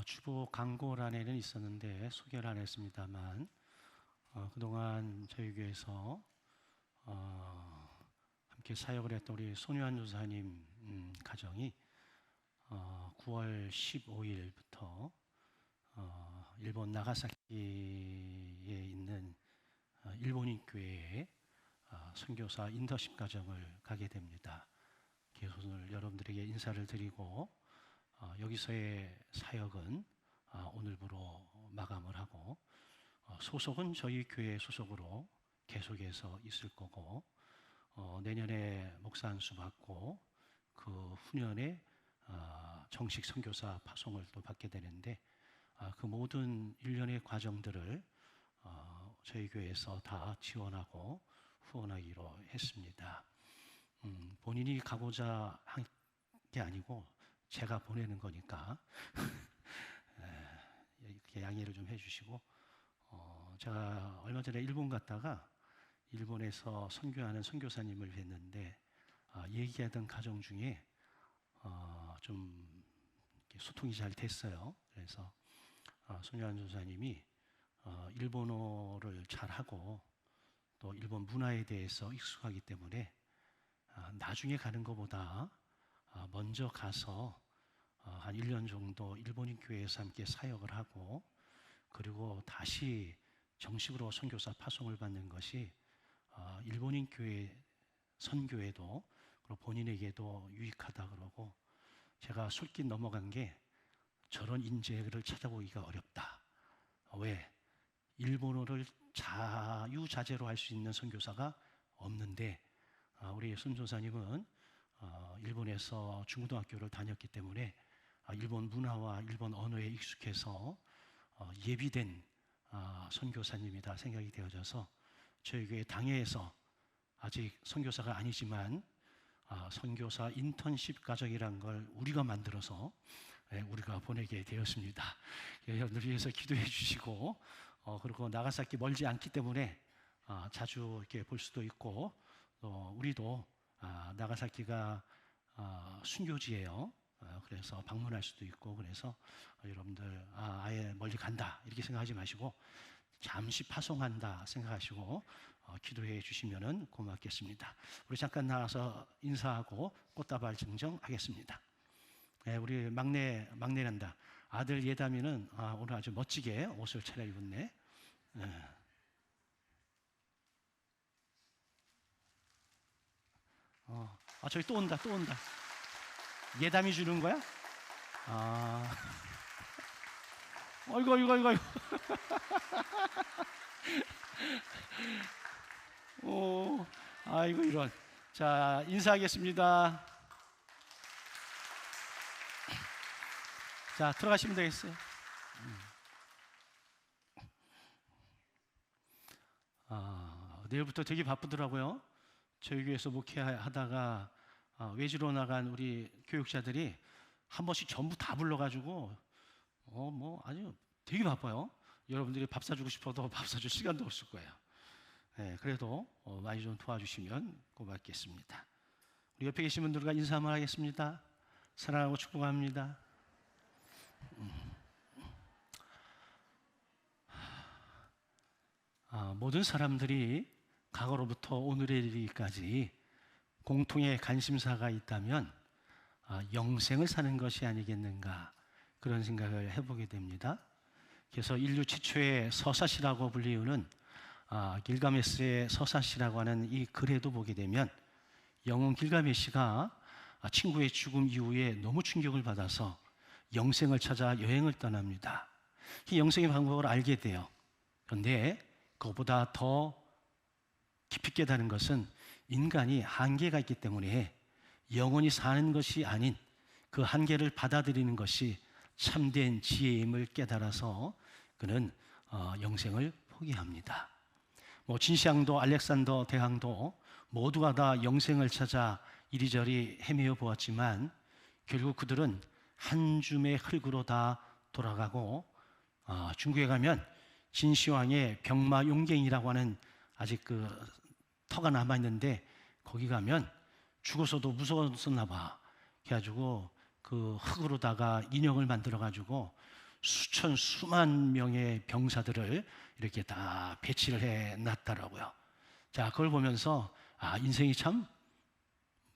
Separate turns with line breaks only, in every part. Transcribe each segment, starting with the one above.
주보 광고란에는 있었는데 소개를 안 했습니다만 그동안 저희 교회에서 함께 사역을 했던 우리 손유한 조사님 가정이 9월 15일부터 일본 나가사키에 있는 일본인 교회에 선교사 인터십 과정을 가게 됩니다. 그래서 오늘 여러분들에게 인사를 드리고 여기서의 사역은 오늘부로 마감을 하고 소속은 저희 교회 소속으로 계속해서 있을 거고 내년에 목사 안수 받고 그 후년에 정식 선교사 파송을 또 받게 되는데 그 모든 일련의 과정들을 저희 교회에서 다 지원하고 후원하기로 했습니다. 본인이 가고자 한 게 아니고 제가 보내는 거니까 이렇게 양해를 좀 해주시고 제가 얼마 전에 일본 갔다가 일본에서 선교하는 선교사님을 뵀는데 얘기하던 가정 중에 좀 소통이 잘 됐어요. 그래서 손유한 조사님이 일본어를 잘하고 또 일본 문화에 대해서 익숙하기 때문에 나중에 가는 것보다 먼저 가서 한 1년 정도 일본인 교회에서 함께 사역을 하고 그리고 다시 정식으로 선교사 파송을 받는 것이 일본인 교회 선교에도 그리고 본인에게도 유익하다 그러고 제가 솔깃 넘어간 게 저런 인재를 찾아보기가 어렵다. 왜? 일본어를 자유자재로 할 수 있는 선교사가 없는데 우리 선교사님은 일본에서 중고등학교를 다녔기 때문에 일본 문화와 일본 언어에 익숙해서 예비된 선교사님이다 생각이 되어져서 저희 교회 당회에서 아직 선교사가 아니지만 선교사 인턴십 과정이라는 걸 우리가 만들어서 우리가 보내게 되었습니다. 여러분들 위해서 기도해 주시고 그리고 나가사키 멀지 않기 때문에 자주 이렇게 볼 수도 있고 우리도 나가사키가 순교지예요. 그래서 방문할 수도 있고 그래서 여러분들 아예 멀리 간다 이렇게 생각하지 마시고 잠시 파송한다 생각하시고 기도해 주시면 고맙겠습니다. 우리 잠깐 나와서 인사하고 꽃다발 증정하겠습니다. 우리 막내란다. 아들 예담이는 오늘 아주 멋지게 옷을 차려입었네. 저기 또 온다. 예담이 주는 거야? 어이구. 아이고, 이런. 자, 인사하겠습니다. 자, 들어가시면 되겠어요. 내일부터 되게 바쁘더라고요. 저희 교회에서 목회하다가 외지로 나간 우리 교육자들이 한 번씩 전부 다 불러가지고 아주 되게 바빠요. 여러분들이 밥 사주고 싶어도 밥 사줄 시간도 없을 거예요. 그래도 많이 좀 도와주시면 고맙겠습니다. 우리 옆에 계신 분들과 인사 한번 하겠습니다. 사랑하고 축복합니다. 모든 사람들이 과거로부터 오늘에 이르기까지 공통의 관심사가 있다면 영생을 사는 것이 아니겠는가 그런 생각을 해보게 됩니다. 그래서 인류 최초의 서사시라고 불리우는 길가메스의 서사시라고 하는 이 글에도 보게 되면 영웅 길가메시가 친구의 죽음 이후에 너무 충격을 받아서 영생을 찾아 여행을 떠납니다. 이 영생의 방법을 알게 돼요. 그런데 그것보다 더 깊이 깨닫는 것은 인간이 한계가 있기 때문에 영원히 사는 것이 아닌 그 한계를 받아들이는 것이 참된 지혜임을 깨달아서 그는 영생을 포기합니다. 진시황도 알렉산더 대왕도 모두가 다 영생을 찾아 이리저리 헤매어 보았지만 결국 그들은 한 줌의 흙으로 다 돌아가고 중국에 가면 진시황의 병마용갱이라고 하는 아직 그 터가 남아있는데 거기 가면 죽어서도 무서웠었나 봐. 그래가지고 그 흙으로다가 인형을 만들어 가지고 수천 수만 명의 병사들을 이렇게 다 배치를 해 놨더라고요. 자, 그걸 보면서 인생이 참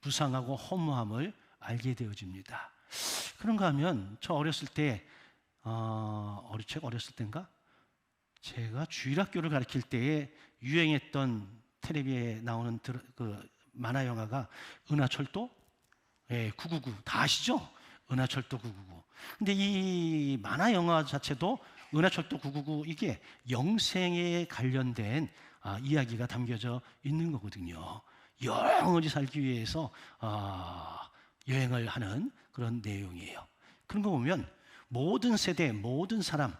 무상하고 허무함을 알게 되어집니다. 그런가 하면 저 어렸을 때 어렸을 때인가? 제가 주일학교를 가르칠 때에 유행했던 텔레비에 나오는 그 만화 영화가 은하철도 999 다 아시죠? 은하철도 999. 근데 이 만화 영화 자체도 은하철도 999 이게 영생에 관련된 이야기가 담겨져 있는 거거든요. 영원히 살기 위해서 여행을 하는 그런 내용이에요. 그런 거 보면 모든 세대, 모든 사람,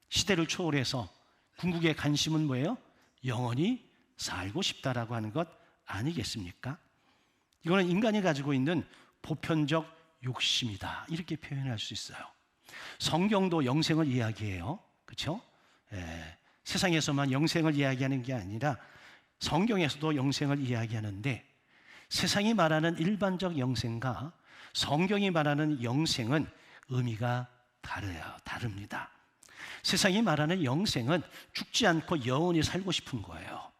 시대를 초월해서 궁극의 관심은 뭐예요? 영원히 살고 싶다라고 하는 것 아니겠습니까? 이거는 인간이 가지고 있는 보편적 욕심이다, 이렇게 표현할 수 있어요. 성경도 영생을 이야기해요. 그렇죠? 세상에서만 영생을 이야기하는 게 아니라 성경에서도 영생을 이야기하는데, 세상이 말하는 일반적 영생과 성경이 말하는 영생은 의미가 다릅니다. 세상이 말하는 영생은 죽지 않고 영원히 살고 싶은 거예요.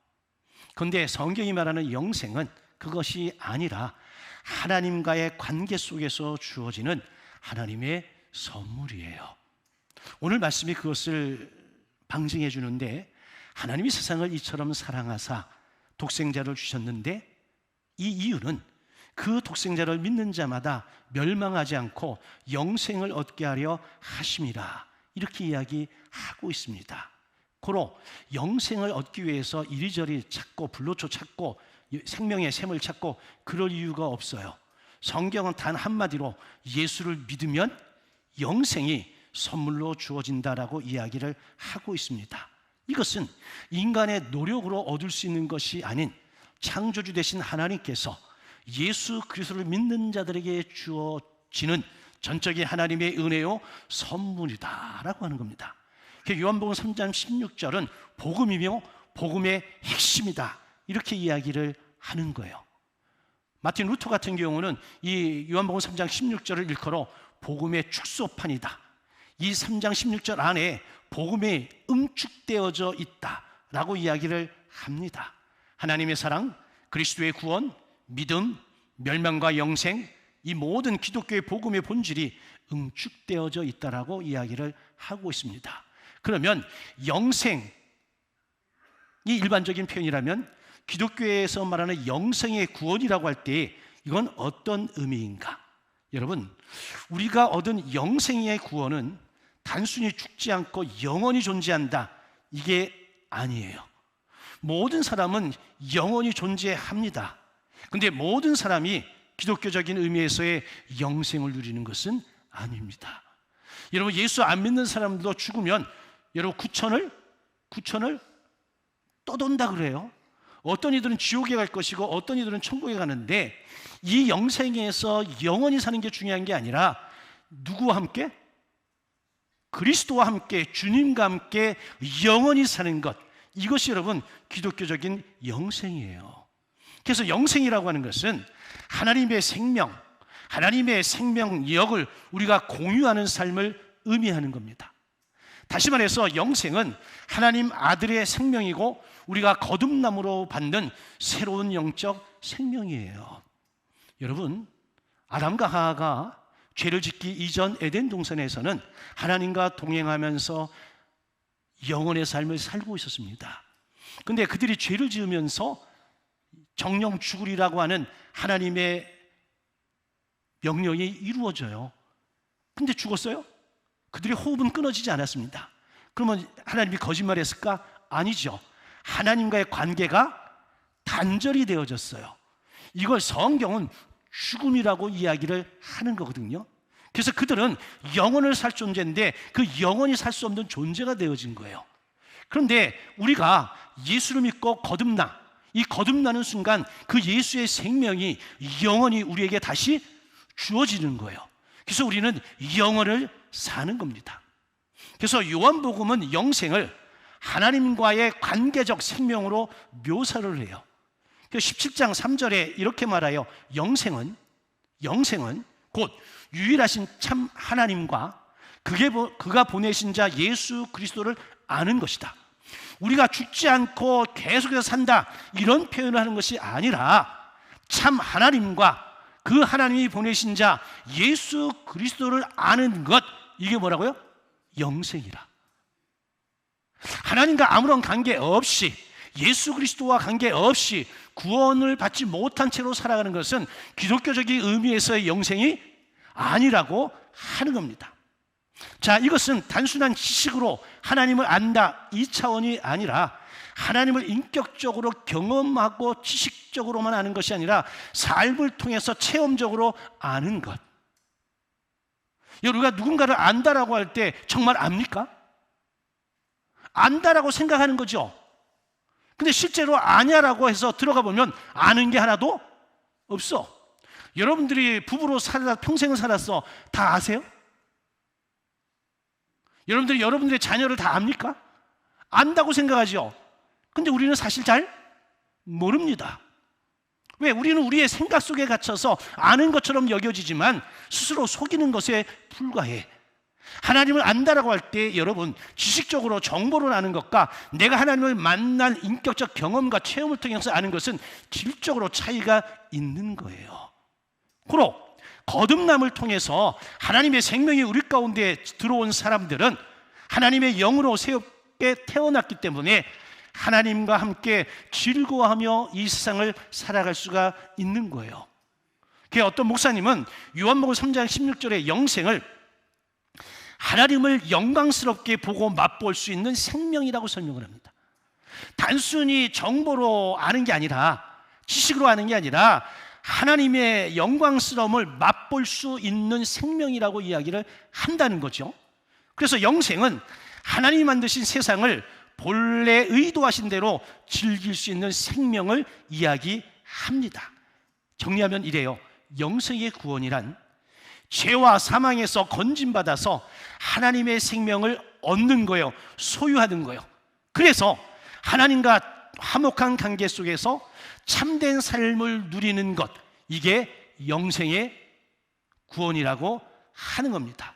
그런데 성경이 말하는 영생은 그것이 아니라 하나님과의 관계 속에서 주어지는 하나님의 선물이에요. 오늘 말씀이 그것을 방증해 주는데, 하나님이 세상을 이처럼 사랑하사 독생자를 주셨는데, 이 이유는 그 독생자를 믿는 자마다 멸망하지 않고 영생을 얻게 하려 하심이라, 이렇게 이야기하고 있습니다. 고로 영생을 얻기 위해서 이리저리 찾고 불로초 찾고 생명의 샘을 찾고 그럴 이유가 없어요. 성경은 단 한마디로 예수를 믿으면 영생이 선물로 주어진다라고 이야기를 하고 있습니다. 이것은 인간의 노력으로 얻을 수 있는 것이 아닌 창조주 되신 하나님께서 예수 그리스도를 믿는 자들에게 주어지는 전적인 하나님의 은혜요 선물이다라고 하는 겁니다. 요한복음 3장 16절은 복음이며 복음의 핵심이다, 이렇게 이야기를 하는 거예요. 마틴 루터 같은 경우는 이 요한복음 3장 16절을 일컬어 복음의 축소판이다, 이 3장 16절 안에 복음이 응축되어져 있다라고 이야기를 합니다. 하나님의 사랑, 그리스도의 구원, 믿음, 멸망과 영생, 이 모든 기독교의 복음의 본질이 응축되어져 있다라고 이야기를 하고 있습니다. 그러면 영생이 일반적인 표현이라면 기독교에서 말하는 영생의 구원이라고 할 때 이건 어떤 의미인가? 여러분, 우리가 얻은 영생의 구원은 단순히 죽지 않고 영원히 존재한다, 이게 아니에요. 모든 사람은 영원히 존재합니다. 그런데 모든 사람이 기독교적인 의미에서의 영생을 누리는 것은 아닙니다. 여러분, 예수 안 믿는 사람도 죽으면 여러분 구천을 떠돈다 그래요. 어떤 이들은 지옥에 갈 것이고 어떤 이들은 천국에 가는데, 이 영생에서 영원히 사는 게 중요한 게 아니라 누구와 함께? 그리스도와 함께, 주님과 함께 영원히 사는 것, 이것이 여러분 기독교적인 영생이에요. 그래서 영생이라고 하는 것은 하나님의 생명, 하나님의 생명력을 우리가 공유하는 삶을 의미하는 겁니다. 다시 말해서 영생은 하나님 아들의 생명이고 우리가 거듭남으로 받는 새로운 영적 생명이에요. 여러분, 아담과 하와가 죄를 짓기 이전 에덴 동산에서는 하나님과 동행하면서 영원의 삶을 살고 있었습니다. 그런데 그들이 죄를 지으면서 정령 죽으리라고 하는 하나님의 명령이 이루어져요. 근데 죽었어요? 그들의 호흡은 끊어지지 않았습니다. 그러면 하나님이 거짓말했을까? 아니죠. 하나님과의 관계가 단절이 되어졌어요. 이걸 성경은 죽음이라고 이야기를 하는 거거든요. 그래서 그들은 영원을 살 존재인데 그 영원히 살 수 없는 존재가 되어진 거예요. 그런데 우리가 예수를 믿고 거듭나, 이 거듭나는 순간 그 예수의 생명이 영원히 우리에게 다시 주어지는 거예요. 그래서 우리는 영원을 사는 겁니다. 그래서 요한복음은 영생을 하나님과의 관계적 생명으로 묘사를 해요. 17장 3절에 이렇게 말하여 영생은 곧 유일하신 참 하나님과 그가 보내신 자 예수 그리스도를 아는 것이다. 우리가 죽지 않고 계속해서 산다, 이런 표현을 하는 것이 아니라 참 하나님과 그 하나님이 보내신 자 예수 그리스도를 아는 것, 이게 뭐라고요? 영생이라. 하나님과 아무런 관계없이, 예수 그리스도와 관계없이 구원을 받지 못한 채로 살아가는 것은 기독교적인 의미에서의 영생이 아니라고 하는 겁니다. 자, 이것은 단순한 지식으로 하나님을 안다, 이 차원이 아니라 하나님을 인격적으로 경험하고 지식적으로만 아는 것이 아니라 삶을 통해서 체험적으로 아는 것. 우리가 누군가를 안다라고 할 때 정말 압니까? 안다라고 생각하는 거죠. 근데 실제로 아냐라고 해서 들어가 보면 아는 게 하나도 없어. 여러분들이 부부로 평생을 살았어, 다 아세요? 여러분들이 여러분들의 자녀를 다 압니까? 안다고 생각하죠. 근데 우리는 사실 잘 모릅니다. 왜? 우리는 우리의 생각 속에 갇혀서 아는 것처럼 여겨지지만 스스로 속이는 것에 불과해. 하나님을 안다라고 할 때 여러분, 지식적으로 정보를 아는 것과 내가 하나님을 만난 인격적 경험과 체험을 통해서 아는 것은 질적으로 차이가 있는 거예요. 그리고 거듭남을 통해서 하나님의 생명이 우리 가운데 들어온 사람들은 하나님의 영으로 새롭게 태어났기 때문에 하나님과 함께 즐거워하며 이 세상을 살아갈 수가 있는 거예요. 어떤 목사님은 요한복음 3장 16절의 영생을 하나님을 영광스럽게 보고 맛볼 수 있는 생명이라고 설명을 합니다. 단순히 정보로 아는 게 아니라, 지식으로 아는 게 아니라 하나님의 영광스러움을 맛볼 수 있는 생명이라고 이야기를 한다는 거죠. 그래서 영생은 하나님이 만드신 세상을 본래 의도하신 대로 즐길 수 있는 생명을 이야기합니다. 정리하면 이래요. 영생의 구원이란 죄와 사망에서 건진받아서 하나님의 생명을 얻는 거예요. 소유하는 거예요. 그래서 하나님과 화목한 관계 속에서 참된 삶을 누리는 것, 이게 영생의 구원이라고 하는 겁니다.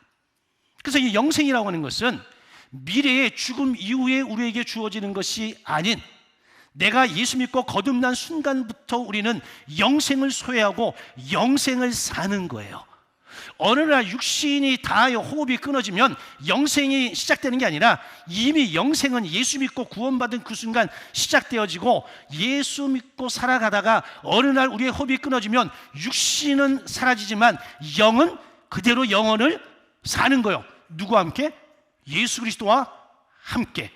그래서 이 영생이라고 하는 것은 미래의 죽음 이후에 우리에게 주어지는 것이 아닌, 내가 예수 믿고 거듭난 순간부터 우리는 영생을 소유하고 영생을 사는 거예요. 어느 날 육신이 다 호흡이 끊어지면 영생이 시작되는 게 아니라 이미 영생은 예수 믿고 구원받은 그 순간 시작되어지고, 예수 믿고 살아가다가 어느 날 우리의 호흡이 끊어지면 육신은 사라지지만 영은 그대로 영원을 사는 거예요. 누구와 함께? 예수 그리스도와 함께.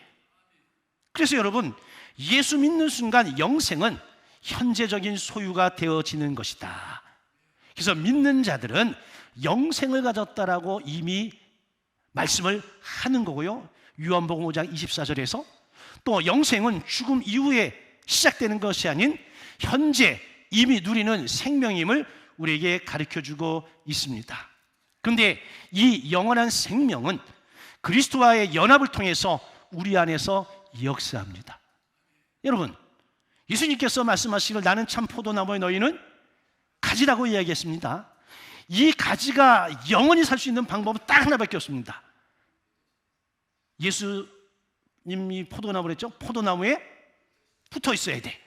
그래서 여러분, 예수 믿는 순간 영생은 현재적인 소유가 되어지는 것이다. 그래서 믿는 자들은 영생을 가졌다라고 이미 말씀을 하는 거고요. 요한복음 5장 24절에서 또 영생은 죽음 이후에 시작되는 것이 아닌 현재 이미 누리는 생명임을 우리에게 가르쳐주고 있습니다. 그런데 이 영원한 생명은 그리스도와의 연합을 통해서 우리 안에서 역사합니다. 여러분, 예수님께서 말씀하시기를 나는 참 포도나무의 너희는 가지라고 이야기했습니다. 이 가지가 영원히 살 수 있는 방법은 딱 하나밖에 없습니다. 예수님이 포도나무를 했죠? 포도나무에 붙어 있어야 돼.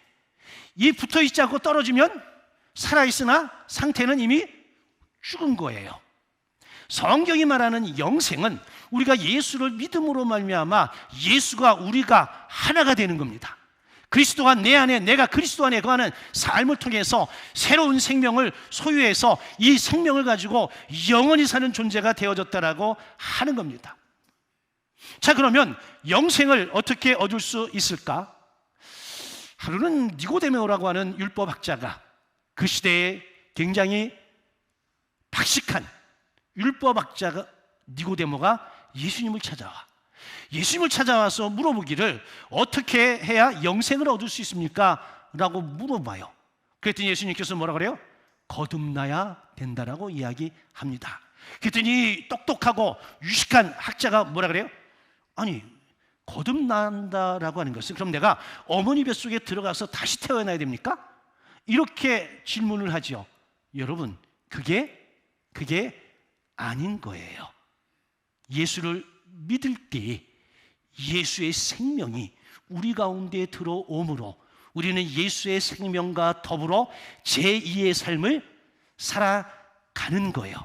이 붙어 있지 않고 떨어지면 살아있으나 상태는 이미 죽은 거예요. 성경이 말하는 영생은 우리가 예수를 믿음으로 말미암아 예수가 우리가 하나가 되는 겁니다. 그리스도가 내 안에, 내가 그리스도 안에 거하는 삶을 통해서 새로운 생명을 소유해서 이 생명을 가지고 영원히 사는 존재가 되어졌다라고 하는 겁니다. 자, 그러면 영생을 어떻게 얻을 수 있을까? 하루는 니고데모라고 하는 율법학자가, 그 시대에 굉장히 박식한 율법학자가 니고데모가 예수님을 찾아와. 예수님을 찾아와서 물어보기를 어떻게 해야 영생을 얻을 수 있습니까? 라고 물어봐요. 그랬더니 예수님께서 뭐라 그래요? 거듭나야 된다라고 이야기합니다. 그랬더니 똑똑하고 유식한 학자가 뭐라 그래요? 아니, 거듭난다라고 하는 것은 그럼 내가 어머니 뱃속에 들어가서 다시 태어나야 됩니까? 이렇게 질문을 하죠. 여러분, 그게 아닌 거예요. 예수를 믿을 때 예수의 생명이 우리 가운데 들어오므로 우리는 예수의 생명과 더불어 제2의 삶을 살아가는 거예요.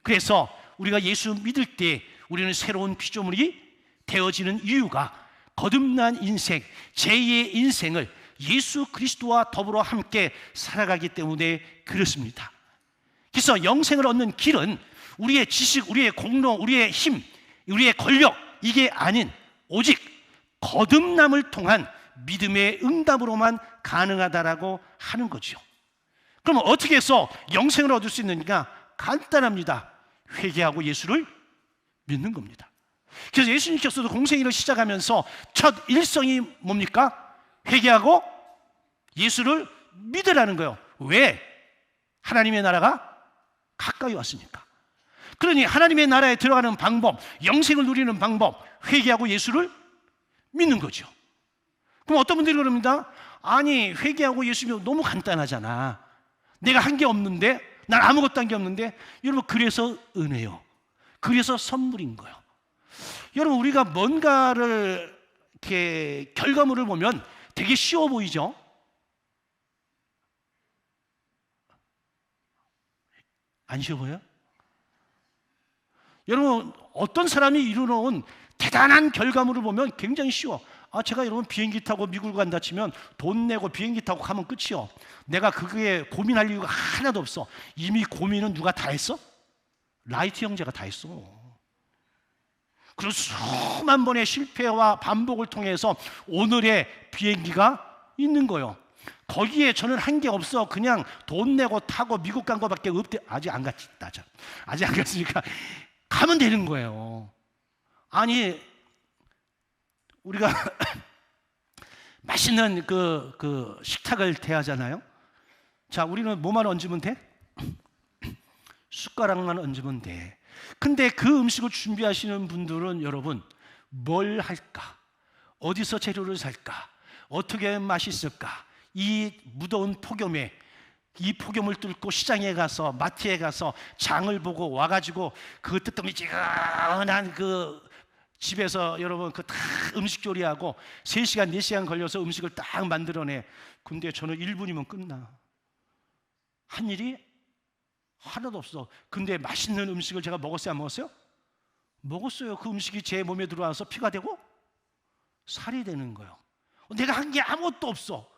그래서 우리가 예수 믿을 때 우리는 새로운 피조물이 되어지는 이유가 거듭난 인생, 제2의 인생을 예수 그리스도와 더불어 함께 살아가기 때문에 그렇습니다. 그래서 영생을 얻는 길은 우리의 지식, 우리의 공로, 우리의 힘, 우리의 권력, 이게 아닌 오직 거듭남을 통한 믿음의 응답으로만 가능하다라고 하는 거죠. 그럼 어떻게 해서 영생을 얻을 수 있느냐? 간단합니다. 회개하고 예수를 믿는 겁니다. 그래서 예수님께서도 공생애를 시작하면서 첫 일성이 뭡니까? 회개하고 예수를 믿으라는 거예요. 왜? 하나님의 나라가 가까이 왔으니까. 그러니 하나님의 나라에 들어가는 방법, 영생을 누리는 방법, 회개하고 예수를 믿는 거죠. 그럼 어떤 분들이 그럽니다. 아니, 회개하고 예수 믿으면 너무 간단하잖아. 내가 한 게 없는데, 난 아무것도 한 게 없는데. 여러분, 그래서 은혜요. 그래서 선물인 거예요. 여러분, 우리가 뭔가를 이렇게 결과물을 보면 되게 쉬워 보이죠? 안 쉬워 보여요? 여러분, 어떤 사람이 이루어놓은 대단한 결과물을 보면 굉장히 쉬워. 제가 여러분 비행기 타고 미국을 간다 치면 돈 내고 비행기 타고 가면 끝이요. 내가 그게 고민할 이유가 하나도 없어. 이미 고민은 누가 다 했어? 라이트 형제가 다 했어. 그리고 수만 번의 실패와 반복을 통해서 오늘의 비행기가 있는 거예요. 거기에 저는 한 게 없어. 그냥 돈 내고 타고 미국 간 거밖에 없대. 아직 안 갔지. 아직 안 갔으니까 가면 되는 거예요. 아니, 우리가 맛있는 그 식탁을 대하잖아요. 자, 우리는 뭐만 얹으면 돼? 숟가락만 얹으면 돼. 근데 그 음식을 준비하시는 분들은 여러분 뭘 할까? 어디서 재료를 살까? 어떻게 하면 맛있을까? 이 무더운 폭염에 이 폭염을 뚫고 시장에 가서 마트에 가서 장을 보고 와가지고 그 뜨뜻미지근한 그 집에서 여러분 그 다 음식 조리하고 3시간 4시간 걸려서 음식을 딱 만들어내. 근데 저는 1분이면 끝나. 한 일이 하나도 없어. 근데 맛있는 음식을 제가 먹었어요, 안 먹었어요? 먹었어요. 그 음식이 제 몸에 들어와서 피가 되고 살이 되는 거예요. 내가 한 게 아무것도 없어.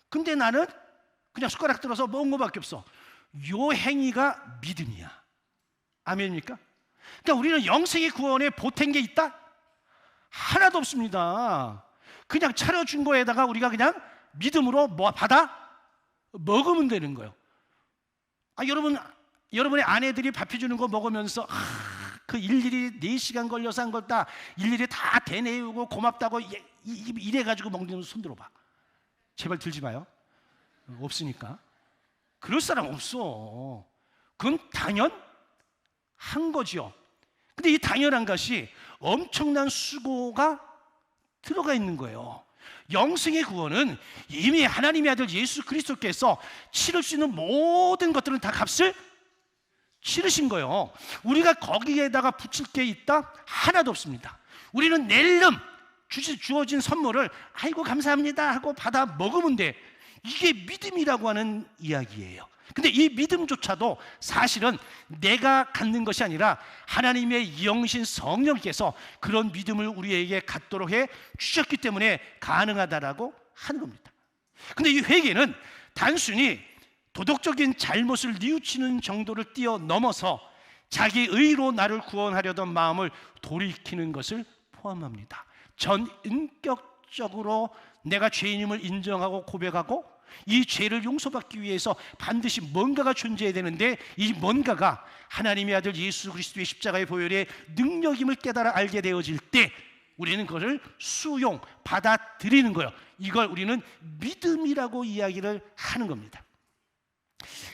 근데 나는 그냥 숟가락 들어서 먹은 것밖에 없어. 요 행위가 믿음이야. 아멘입니까? 그러니까 우리는 영생의 구원에 보탠 게 있다? 하나도 없습니다. 그냥 차려준 거에다가 우리가 그냥 믿음으로 받아 먹으면 되는 거예요. 여러분의 아내들이 밥 해주는 거 먹으면서 그 일일이 4시간 걸려서 한 걸 다 일일이 다 대내우고 고맙다고 이래가지고 먹는 손 들어봐. 제발 들지 마요. 없으니까. 그럴 사람 없어. 그건 당연한 거죠. 근데 이 당연한 것이 엄청난 수고가 들어가 있는 거예요. 영생의 구원은 이미 하나님의 아들 예수 그리스도께서 치를 수 있는 모든 것들은 다 값을 치르신 거예요. 우리가 거기에다가 붙일 게 있다? 하나도 없습니다. 우리는 낼름 주어진 선물을 아이고 감사합니다 하고 받아 먹으면 돼. 이게 믿음이라고 하는 이야기예요. 근데 이 믿음조차도 사실은 내가 갖는 것이 아니라 하나님의 영신 성령께서 그런 믿음을 우리에게 갖도록 해 주셨기 때문에 가능하다라고 하는 겁니다. 근데 이 회개는 단순히 도덕적인 잘못을 뉘우치는 정도를 뛰어넘어서 자기 의로 나를 구원하려던 마음을 돌이키는 것을 포함합니다. 전인격적으로 내가 죄인임을 인정하고 고백하고 이 죄를 용서받기 위해서 반드시 뭔가가 존재해야 되는데 이 뭔가가 하나님의 아들 예수 그리스도의 십자가의 보혈의 능력임을 깨달아 알게 되어질 때 우리는 그것을 수용, 받아들이는 거예요. 이걸 우리는 믿음이라고 이야기를 하는 겁니다.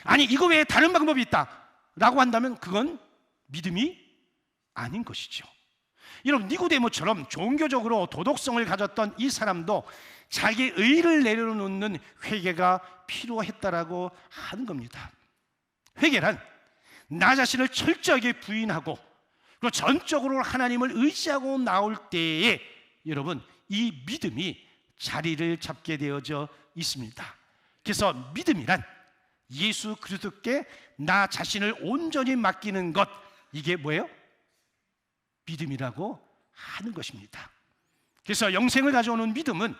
아니 이거 외에 다른 방법이 있다라고 한다면 그건 믿음이 아닌 것이죠. 여러분 니고데모처럼 종교적으로 도덕성을 가졌던 이 사람도 자기 의를 내려놓는 회개가 필요했다라고 하는 겁니다. 회개란 나 자신을 철저하게 부인하고 그리고 전적으로 하나님을 의지하고 나올 때에 여러분 이 믿음이 자리를 잡게 되어져 있습니다. 그래서 믿음이란 예수 그리스도께 나 자신을 온전히 맡기는 것, 이게 뭐예요? 믿음이라고 하는 것입니다. 그래서 영생을 가져오는 믿음은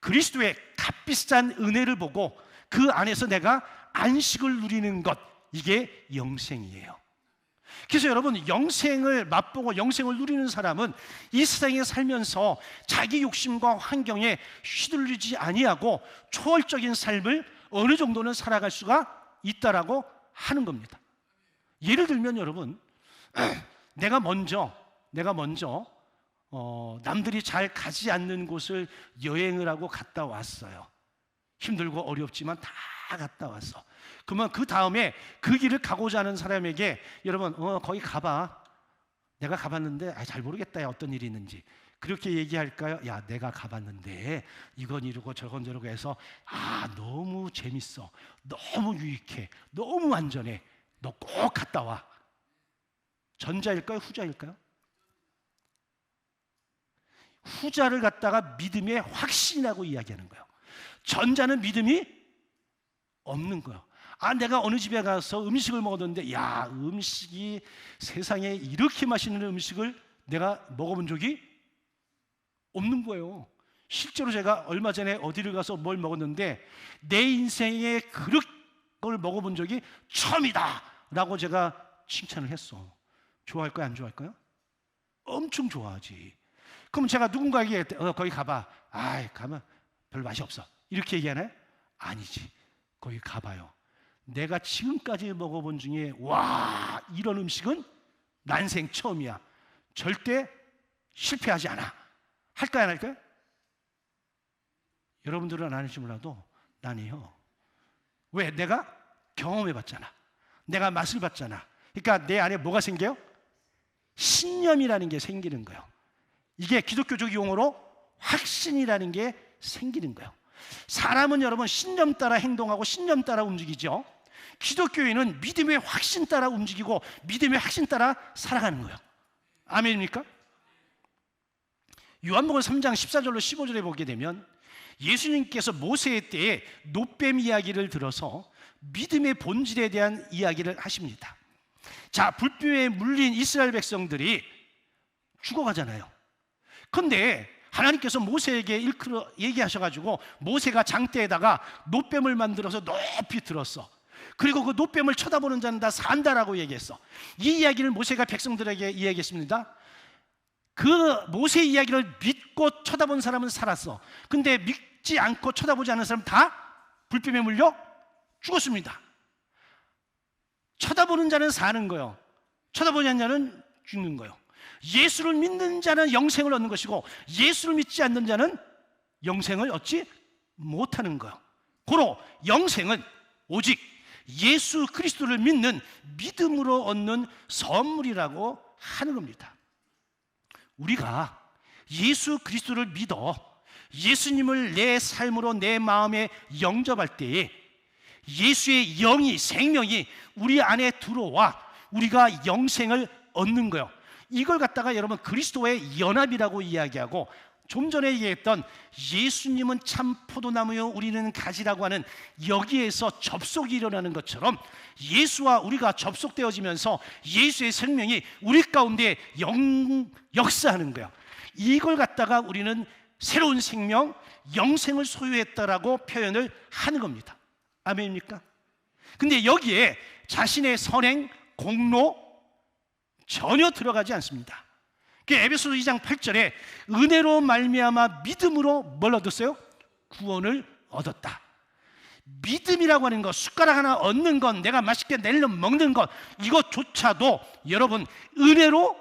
그리스도의 값비싼 은혜를 보고 그 안에서 내가 안식을 누리는 것, 이게 영생이에요. 그래서 여러분 영생을 맛보고 영생을 누리는 사람은 이 세상에 살면서 자기 욕심과 환경에 휘둘리지 아니하고 초월적인 삶을 어느 정도는 살아갈 수가 있다라고 하는 겁니다. 예를 들면 여러분 내가 먼저 남들이 잘 가지 않는 곳을 여행을 하고 갔다 왔어요. 힘들고 어렵지만 다 갔다 왔어. 그러면 그 다음에 그 길을 가고자 하는 사람에게 여러분 거기 가봐, 내가 가봤는데 잘 모르겠다, 야, 어떤 일이 있는지, 그렇게 얘기할까요? 야, 내가 가봤는데 이건 이러고 저건 저러고 해서 너무 재밌어, 너무 유익해, 너무 안전해, 너 꼭 갔다 와. 전자일까요? 후자일까요? 후자를 갖다가 믿음의 확신이라고 이야기하는 거예요. 전자는 믿음이 없는 거예요. 내가 어느 집에 가서 음식을 먹었는데 야, 음식이 세상에 이렇게 맛있는 음식을 내가 먹어본 적이 없는 거예요. 실제로 제가 얼마 전에 어디를 가서 뭘 먹었는데 내 인생에 그런 걸 먹어본 적이 처음이다 라고 제가 칭찬을 했어. 좋아할까요? 안 좋아할까요? 엄청 좋아하지. 그럼 제가 누군가에게 거기 가봐, 가면 별로 맛이 없어, 이렇게 얘기하나요? 아니지. 거기 가봐요. 내가 지금까지 먹어본 중에 와, 이런 음식은 난생 처음이야, 절대 실패하지 않아. 할까요? 안 할까요? 여러분들은 안 할지 몰라도 난 해요. 왜? 내가 경험해봤잖아. 내가 맛을 봤잖아. 그러니까 내 안에 뭐가 생겨요? 신념이라는 게 생기는 거예요. 이게 기독교적 용어로 확신이라는 게 생기는 거예요. 사람은 여러분 신념 따라 행동하고 신념 따라 움직이죠. 기독교인은 믿음의 확신 따라 움직이고 믿음의 확신 따라 살아가는 거예요. 아멘입니까? 요한복음 3장 14절로 15절에 보게 되면 예수님께서 모세의 때에 놋뱀 이야기를 들어서 믿음의 본질에 대한 이야기를 하십니다. 자, 불뱀에 물린 이스라엘 백성들이 죽어가잖아요. 그런데 하나님께서 모세에게 일컬어 얘기하셔가지고 모세가 장대에다가 놋뱀을 만들어서 높이 들었어. 그리고 그 놋뱀을 쳐다보는 자는 다 산다라고 얘기했어. 이 이야기를 모세가 백성들에게 이야기했습니다. 그 모세 이야기를 믿고 쳐다본 사람은 살았어. 근데 믿지 않고 쳐다보지 않는 사람은 다 불뱀에 물려 죽었습니다. 쳐다보는 자는 사는 거예요. 쳐다보지 않는 자는 죽는 거예요. 예수를 믿는 자는 영생을 얻는 것이고 예수를 믿지 않는 자는 영생을 얻지 못하는 거예요. 고로 영생은 오직 예수 그리스도를 믿는 믿음으로 얻는 선물이라고 하는 겁니다. 우리가 예수 그리스도를 믿어 예수님을 내 삶으로 내 마음에 영접할 때에 예수의 영이, 생명이 우리 안에 들어와 우리가 영생을 얻는 거예요. 이걸 갖다가 여러분 그리스도의 연합이라고 이야기하고, 좀 전에 얘기했던 예수님은 참 포도나무요 우리는 가지라고 하는 여기에서 접속이 일어나는 것처럼 예수와 우리가 접속되어지면서 예수의 생명이 우리 가운데 역사하는 거예요. 이걸 갖다가 우리는 새로운 생명, 영생을 소유했다라고 표현을 하는 겁니다. 아멘입니까? 근데 여기에 자신의 선행, 공로 전혀 들어가지 않습니다. 에베소서 2장 8절에 은혜로 말미암아 믿음으로 뭘 얻었어요? 구원을 얻었다. 믿음이라고 하는 것, 숟가락 하나 얻는 것, 내가 맛있게 내려 먹는 것, 이것조차도 여러분 은혜로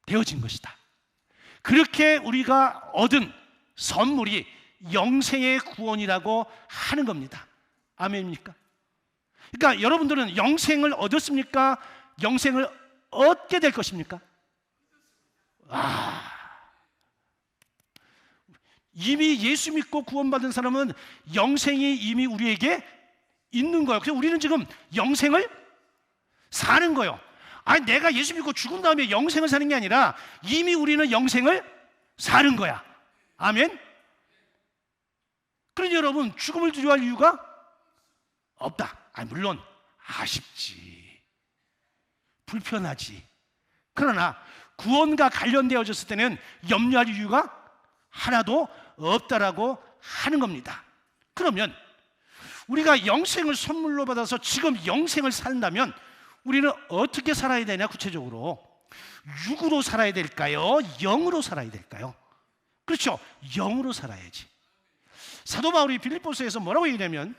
되어진 것이다. 그렇게 우리가 얻은 선물이 영생의 구원이라고 하는 겁니다. 아멘입니까? 그러니까 여러분들은 영생을 얻었습니까? 영생을 얻게 될 것입니까? 이미 예수 믿고 구원받은 사람은 영생이 이미 우리에게 있는 거예요. 그래서 우리는 지금 영생을 사는 거요. 아니, 내가 예수 믿고 죽은 다음에 영생을 사는 게 아니라 이미 우리는 영생을 사는 거야. 아멘. 그러니 여러분, 죽음을 두려워할 이유가 없다. 아니, 물론 아쉽지, 불편하지. 그러나 구원과 관련되어졌을 때는 염려할 이유가 하나도 없다라고 하는 겁니다. 그러면 우리가 영생을 선물로 받아서 지금 영생을 산다면 우리는 어떻게 살아야 되냐? 구체적으로 육으로 살아야 될까요? 영으로 살아야 될까요? 그렇죠, 영으로 살아야지. 사도 바울이 빌립보서에서 뭐라고 얘기하냐면,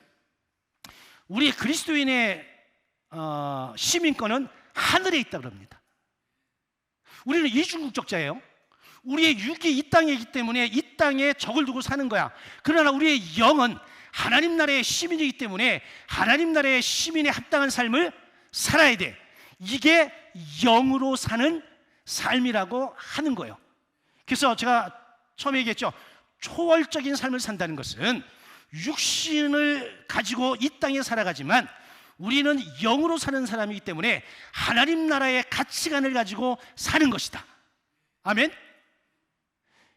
우리 그리스도인의 시민권은 하늘에 있다 그럽니다. 우리는 이중국적자예요. 우리의 육이 이 땅에 있기 때문에 이 땅에 적을 두고 사는 거야. 그러나 우리의 영은 하나님 나라의 시민이기 때문에 하나님 나라의 시민에 합당한 삶을 살아야 돼. 이게 영으로 사는 삶이라고 하는 거예요. 그래서 제가 처음에 얘기했죠. 초월적인 삶을 산다는 것은 육신을 가지고 이 땅에 살아가지만 우리는 영으로 사는 사람이기 때문에 하나님 나라의 가치관을 가지고 사는 것이다. 아멘.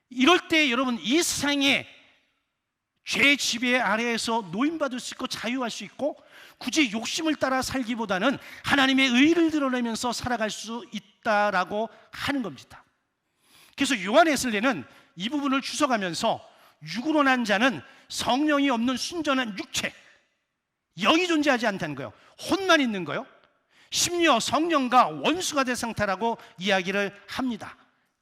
이럴 때 여러분, 이 세상에 죄의 지배 아래에서 노임받을 수 있고 자유할 수 있고, 굳이 욕심을 따라 살기보다는 하나님의 의를 드러내면서 살아갈 수 있다라고 하는 겁니다. 그래서 요한에슬레는 이 부분을 주석하면서 육으로 난 자는 성령이 없는 순전한 육체, 영이 존재하지 않다는 거예요. 혼만 있는 거예요. 심지어 성령과 원수가 된 상태라고 이야기를 합니다.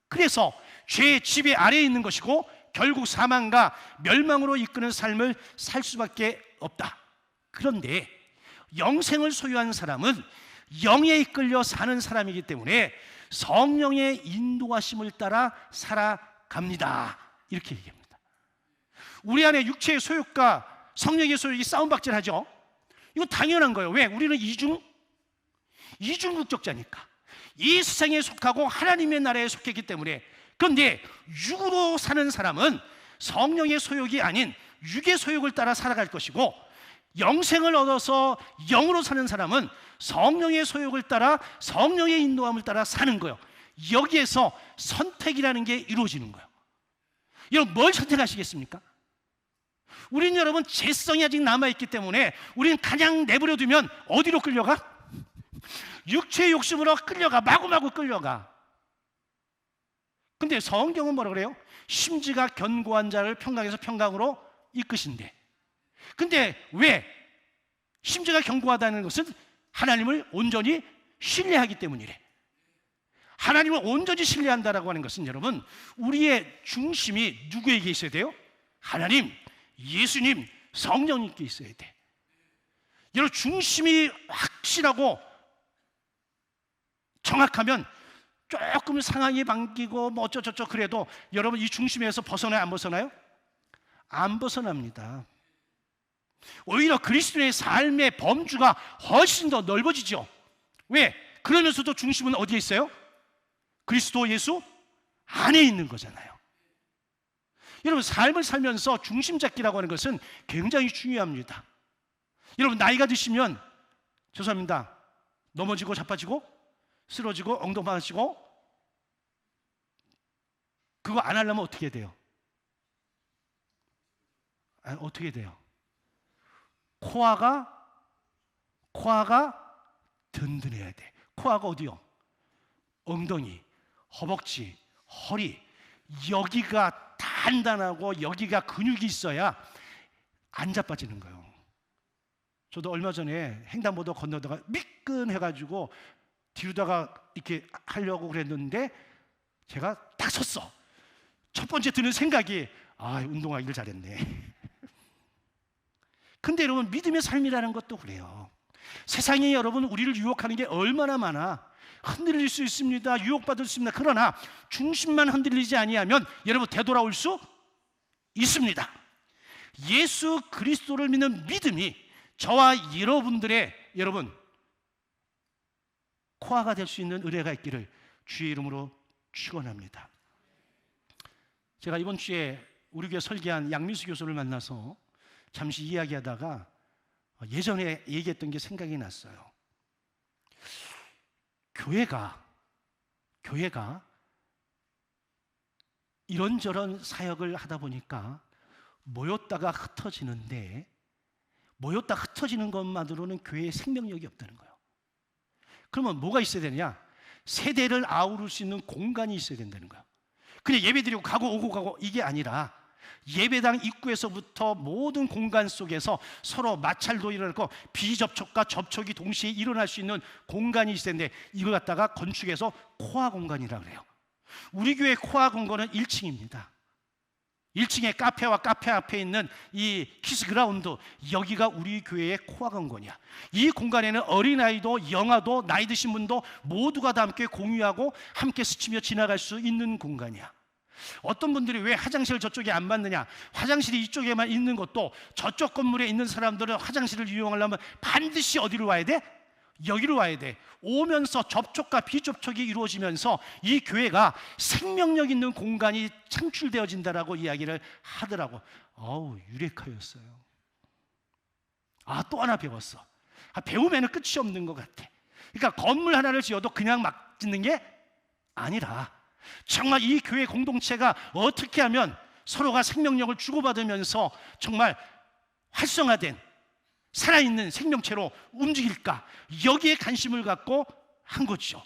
그래서 죄의 지배 아래에 있는 것이고 결국 사망과 멸망으로 이끄는 삶을 살 수밖에 없다. 그런데 영생을 소유한 사람은 영에 이끌려 사는 사람이기 때문에 성령의 인도하심을 따라 살아갑니다. 이렇게 얘기합니다. 우리 안에 육체의 소욕과 성령의 소욕이 싸움박질하죠. 이거 당연한 거예요. 왜? 우리는 이중국적자니까. 이 세상에 속하고 하나님의 나라에 속했기 때문에. 그런데 육으로 사는 사람은 성령의 소욕이 아닌 육의 소욕을 따라 살아갈 것이고, 영생을 얻어서 영으로 사는 사람은 성령의 소욕을 따라 성령의 인도함을 따라 사는 거예요. 여기에서 선택이라는 게 이루어지는 거예요. 여러분, 뭘 선택하시겠습니까? 우리는 여러분, 죄성이 아직 남아있기 때문에 우리는 그냥 내버려두면 어디로 끌려가? 육체의 욕심으로 끌려가. 마구마구 끌려가. 근데 성경은 뭐라 그래요? 심지가 견고한 자를 평강에서 평강으로 이끄신대. 근데 왜? 심지가 견고하다는 것은 하나님을 온전히 신뢰하기 때문이래. 하나님을 온전히 신뢰한다라고 하는 것은 여러분, 우리의 중심이 누구에게 있어야 돼요? 하나님, 예수님, 성령님께 있어야 돼. 여러분, 중심이 확실하고 정확하면 조금 상황이 바뀌고 뭐 어쩌저쩌 그래도 여러분, 이 중심에서 벗어나요? 안 벗어나요? 안 벗어납니다. 오히려 그리스도의 삶의 범주가 훨씬 더 넓어지죠. 왜? 그러면서도 중심은 어디에 있어요? 그리스도 예수 안에 있는 거잖아요. 여러분, 삶을 살면서 중심 잡기라고 하는 것은 굉장히 중요합니다. 여러분, 나이가 드시면, 죄송합니다, 넘어지고 자빠지고 쓰러지고 엉덩방아치고, 그거 안 하려면 어떻게 돼요? 어떻게 돼요? 코아가 든든해야 돼. 코아가 어디요? 엉덩이, 허벅지, 허리, 여기가 단단하고 여기가 근육이 있어야 안 자빠지는 거예요. 저도 얼마 전에 횡단보도 건너다가 미끈해가지고 뒤로다가 이렇게 하려고 그랬는데 제가 딱 섰어. 첫 번째 드는 생각이, 운동하기를 잘했네. 근데 여러분, 믿음의 삶이라는 것도 그래요. 세상에 여러분, 우리를 유혹하는 게 얼마나 많아. 흔들릴 수 있습니다. 유혹받을 수 있습니다. 그러나 중심만 흔들리지 아니하면 여러분, 되돌아올 수 있습니다. 예수 그리스도를 믿는 믿음이 저와 여러분들의 여러분 코아가 될 수 있는 은혜가 있기를 주의 이름으로 축원합니다. 제가 이번 주에 우리 교회 설계한 양미수 교수를 만나서 잠시 이야기하다가 예전에 얘기했던 게 생각이 났어요. 교회가 이런저런 사역을 하다 보니까 모였다가 흩어지는데, 모였다 흩어지는 것만으로는 교회에 생명력이 없다는 거예요. 그러면 뭐가 있어야 되느냐? 세대를 아우를 수 있는 공간이 있어야 된다는 거예요. 그냥 예배드리고 가고 오고 가고 이게 아니라 예배당 입구에서부터 모든 공간 속에서 서로 마찰도 일어나고 비접촉과 접촉이 동시에 일어날 수 있는 공간이 있어야 되는데, 이걸 갖다가 건축에서 코아 공간이라고 그래요. 우리 교회 코아 공간은 1층입니다. 1층에 카페와 카페 앞에 있는 이 키스그라운드, 여기가 우리 교회의 코아 공간이야. 이 공간에는 어린아이도 영아도 나이 드신 분도 모두가 다 함께 공유하고 함께 스치며 지나갈 수 있는 공간이야. 어떤 분들이 왜 화장실 저쪽에 안 받느냐, 화장실이 이쪽에만 있는 것도, 저쪽 건물에 있는 사람들은 화장실을 이용하려면 반드시 어디로 와야 돼? 여기로 와야 돼. 오면서 접촉과 비접촉이 이루어지면서 이 교회가 생명력 있는 공간이 창출되어진다라고 이야기를 하더라고. 어우, 유레카였어요. 또 하나 배웠어. 배우면 끝이 없는 것 같아. 그러니까 건물 하나를 지어도 그냥 막 짓는 게 아니라, 정말 이 교회 공동체가 어떻게 하면 서로가 생명력을 주고받으면서 정말 활성화된 살아있는 생명체로 움직일까, 여기에 관심을 갖고 한 거죠.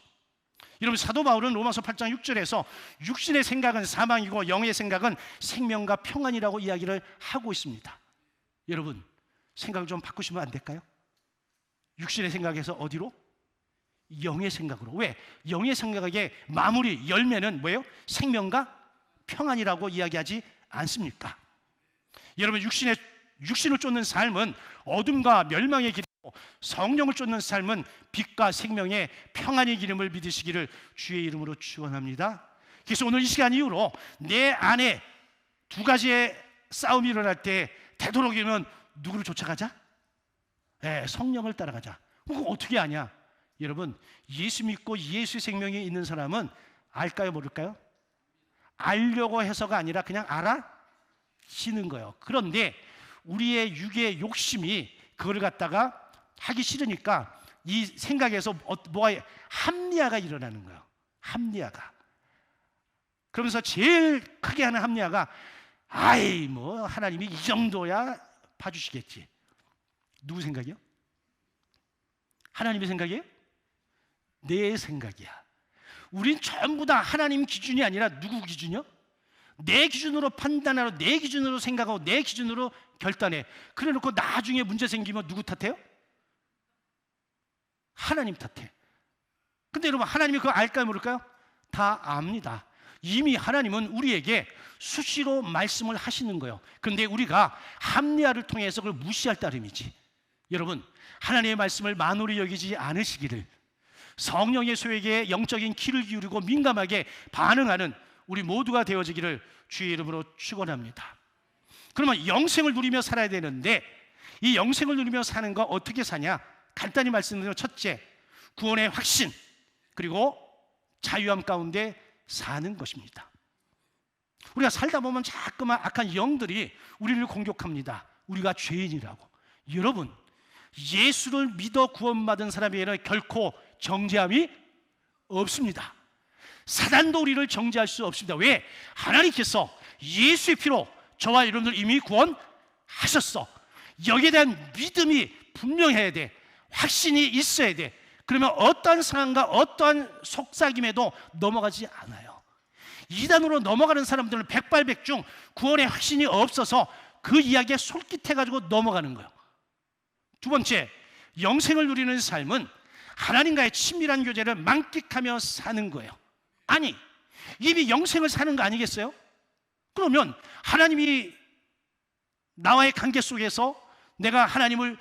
여러분, 사도 바울은 로마서 8장 6절에서 육신의 생각은 사망이고 영의 생각은 생명과 평안이라고 이야기를 하고 있습니다. 여러분, 생각을 좀 바꾸시면 안 될까요? 육신의 생각에서 어디로? 영의 생각으로. 왜? 영의 생각의 마무리, 열매는 뭐예요? 생명과 평안이라고 이야기하지 않습니까? 여러분, 육신을 쫓는 삶은 어둠과 멸망의 길이고, 성령을 쫓는 삶은 빛과 생명의 평안의 기름을 믿으시기를 주의 이름으로 축원합니다. 그래서 오늘 이 시간 이후로 내 안에 두 가지의 싸움이 일어날 때 되도록이면 누구를 쫓아가자? 성령을 따라가자. 그거 어떻게 아냐? 여러분, 예수 믿고 예수의 생명이 있는 사람은 알까요, 모를까요? 알려고 해서가 아니라 그냥 알아지는 거예요. 그런데 우리의 육의 욕심이 그걸 갖다가 하기 싫으니까 이 생각에서 뭐가 합리화가 일어나는 거예요. 합리화가. 그러면서 제일 크게 하는 합리화가, 뭐 하나님이 이 정도야 봐주시겠지. 누구 생각이요? 하나님의 생각이에요? 내 생각이야. 우린 전부 다 하나님 기준이 아니라 누구 기준이요? 내 기준으로 판단하고 내 기준으로 생각하고 내 기준으로 결단해. 그래 놓고 나중에 문제 생기면 누구 탓해요? 하나님 탓해. 근데 여러분, 하나님이 그거 알까요, 모를까요? 다 압니다. 이미 하나님은 우리에게 수시로 말씀을 하시는 거예요. 그런데 우리가 합리화를 통해서 그걸 무시할 따름이지. 여러분, 하나님의 말씀을 만홀히 여기지 않으시기를, 성령의 소에게 영적인 귀를 기울이고 민감하게 반응하는 우리 모두가 되어지기를 주의 이름으로 축원합니다. 그러면 영생을 누리며 살아야 되는데, 이 영생을 누리며 사는 거 어떻게 사냐? 간단히 말씀드리면, 첫째, 구원의 확신, 그리고 자유함 가운데 사는 것입니다. 우리가 살다 보면 자꾸만 악한 영들이 우리를 공격합니다. 우리가 죄인이라고. 여러분, 예수를 믿어 구원받은 사람에게는 결코 정죄함이 없습니다. 사단도 우리를 정죄할 수 없습니다. 왜? 하나님께서 예수의 피로 저와 여러분들 이미 구원하셨어. 여기에 대한 믿음이 분명해야 돼. 확신이 있어야 돼. 그러면 어떠한 상황과 어떠한 속삭임에도 넘어가지 않아요. 이단으로 넘어가는 사람들은 백발백중 구원의 확신이 없어서 그 이야기에 솔깃해가지고 넘어가는 거예요. 두 번째, 영생을 누리는 삶은 하나님과의 친밀한 교제를 만끽하며 사는 거예요. 아니, 이미 영생을 사는 거 아니겠어요? 그러면 하나님이 나와의 관계 속에서 내가 하나님을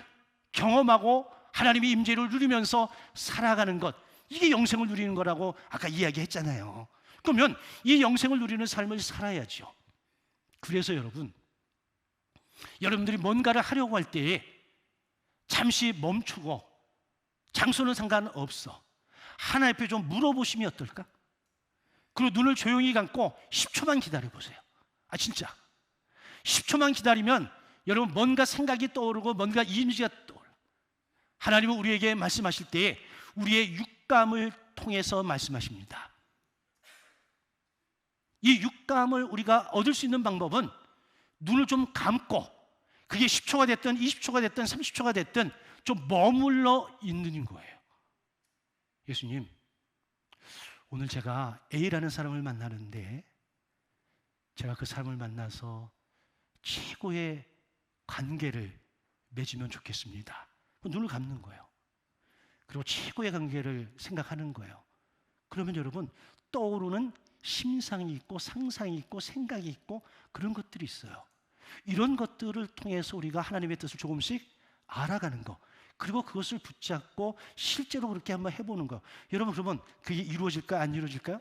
경험하고 하나님의 임재를 누리면서 살아가는 것, 이게 영생을 누리는 거라고 아까 이야기했잖아요. 그러면 이 영생을 누리는 삶을 살아야죠. 그래서 여러분들이 뭔가를 하려고 할 때에 잠시 멈추고, 장소는 상관없어, 하나 옆에 좀 물어보시면 어떨까? 그리고 눈을 조용히 감고 10초만 기다려보세요. 진짜 10초만 기다리면 여러분 뭔가 생각이 떠오르고 뭔가 이미지가 떠올라. 하나님은 우리에게 말씀하실 때에 우리의 육감을 통해서 말씀하십니다. 이 육감을 우리가 얻을 수 있는 방법은 눈을 좀 감고, 그게 10초가 됐든 20초가 됐든 30초가 됐든 좀 머물러 있는 거예요. 예수님, 오늘 제가 A라는 사람을 만나는데 제가 그 사람을 만나서 최고의 관계를 맺으면 좋겠습니다. 눈을 감는 거예요. 그리고 최고의 관계를 생각하는 거예요. 그러면 여러분, 떠오르는 심상이 있고 상상이 있고 생각이 있고 그런 것들이 있어요. 이런 것들을 통해서 우리가 하나님의 뜻을 조금씩 알아가는 거, 그리고 그것을 붙잡고 실제로 그렇게 한번 해보는 거. 여러분, 그러면 그게 이루어질까요? 안 이루어질까요?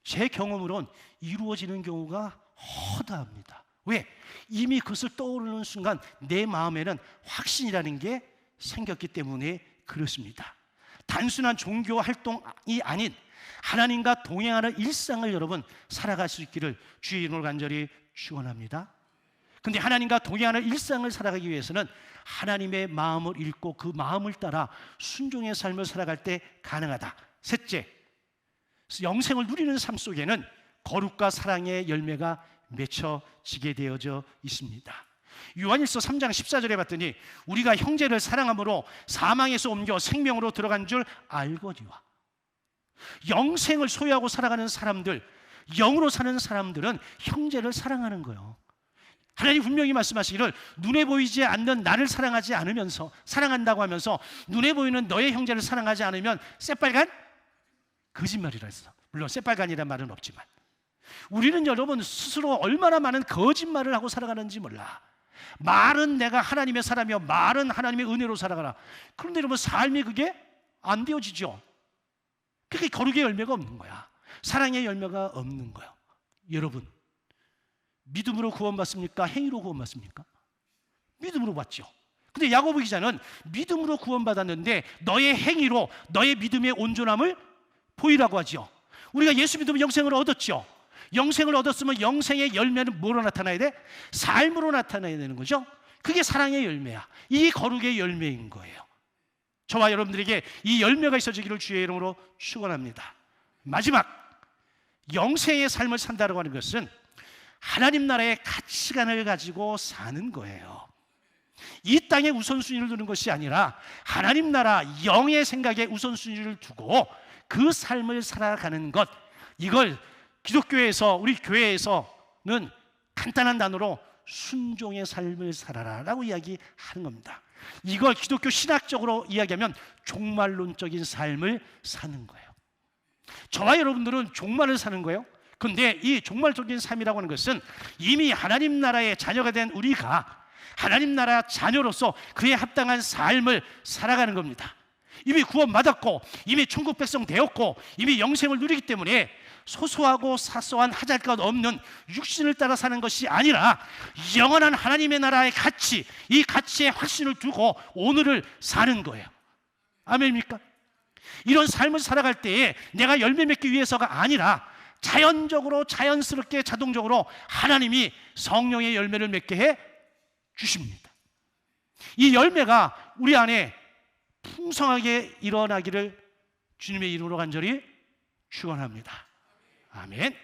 제 경험으로는 이루어지는 경우가 허다합니다. 왜? 이미 그것을 떠오르는 순간 내 마음에는 확신이라는 게 생겼기 때문에 그렇습니다. 단순한 종교 활동이 아닌 하나님과 동행하는 일상을 여러분 살아갈 수 있기를 주의 이름으로 간절히 축원합니다. 근데 하나님과 동행하는 일상을 살아가기 위해서는 하나님의 마음을 읽고 그 마음을 따라 순종의 삶을 살아갈 때 가능하다. 셋째, 영생을 누리는 삶 속에는 거룩과 사랑의 열매가 맺혀지게 되어져 있습니다. 요한일서 3장 14절에 봤더니 우리가 형제를 사랑함으로 사망에서 옮겨 생명으로 들어간 줄 알거니와. 영생을 소유하고 살아가는 사람들, 영으로 사는 사람들은 형제를 사랑하는 거예요. 하나님 분명히 말씀하시기를 눈에 보이지 않는 나를 사랑하지 않으면서, 사랑한다고 하면서 눈에 보이는 너의 형제를 사랑하지 않으면 새빨간 거짓말이라 했어. 물론 새빨간이라는 말은 없지만 우리는 여러분 스스로 얼마나 많은 거짓말을 하고 살아가는지 몰라. 말은 내가 하나님의 사람이요, 말은 하나님의 은혜로 살아가라. 그런데 여러분 삶이 그게 안 되어지죠. 그게 거룩의 열매가 없는 거야. 사랑의 열매가 없는 거야. 여러분, 믿음으로 구원받습니까? 행위로 구원받습니까? 믿음으로 받죠. 근데 야고보 기자는 믿음으로 구원받았는데 너의 행위로 너의 믿음의 온전함을 보이라고 하죠. 우리가 예수 믿으면 영생을 얻었죠. 영생을 얻었으면 영생의 열매는 뭐로 나타나야 돼? 삶으로 나타나야 되는 거죠. 그게 사랑의 열매야. 이 거룩의 열매인 거예요. 저와 여러분들에게 이 열매가 있어지기를 주의 이름으로 축원합니다. 마지막, 영생의 삶을 산다고 하는 것은 하나님 나라의 가치관을 가지고 사는 거예요. 이 땅에 우선순위를 두는 것이 아니라 하나님 나라 영의 생각에 우선순위를 두고 그 삶을 살아가는 것, 이걸 기독교에서, 우리 교회에서는 간단한 단어로 순종의 삶을 살아라라고 이야기하는 겁니다. 이걸 기독교 신학적으로 이야기하면 종말론적인 삶을 사는 거예요. 저와 여러분들은 종말을 사는 거예요. 그런데 이 종말적인 삶이라고 하는 것은 이미 하나님 나라의 자녀가 된 우리가 하나님 나라 자녀로서 그에 합당한 삶을 살아가는 겁니다. 이미 구원받았고 이미 천국 백성 되었고 이미 영생을 누리기 때문에 소소하고 사소한 하잘것 없는 육신을 따라 사는 것이 아니라 영원한 하나님의 나라의 가치, 이 가치에 확신을 두고 오늘을 사는 거예요. 아멘입니까? 이런 삶을 살아갈 때에 내가 열매 맺기 위해서가 아니라 자연적으로, 자연스럽게, 자동적으로 하나님이 성령의 열매를 맺게 해 주십니다. 이 열매가 우리 안에 풍성하게 일어나기를 주님의 이름으로 간절히 축원합니다. 아멘.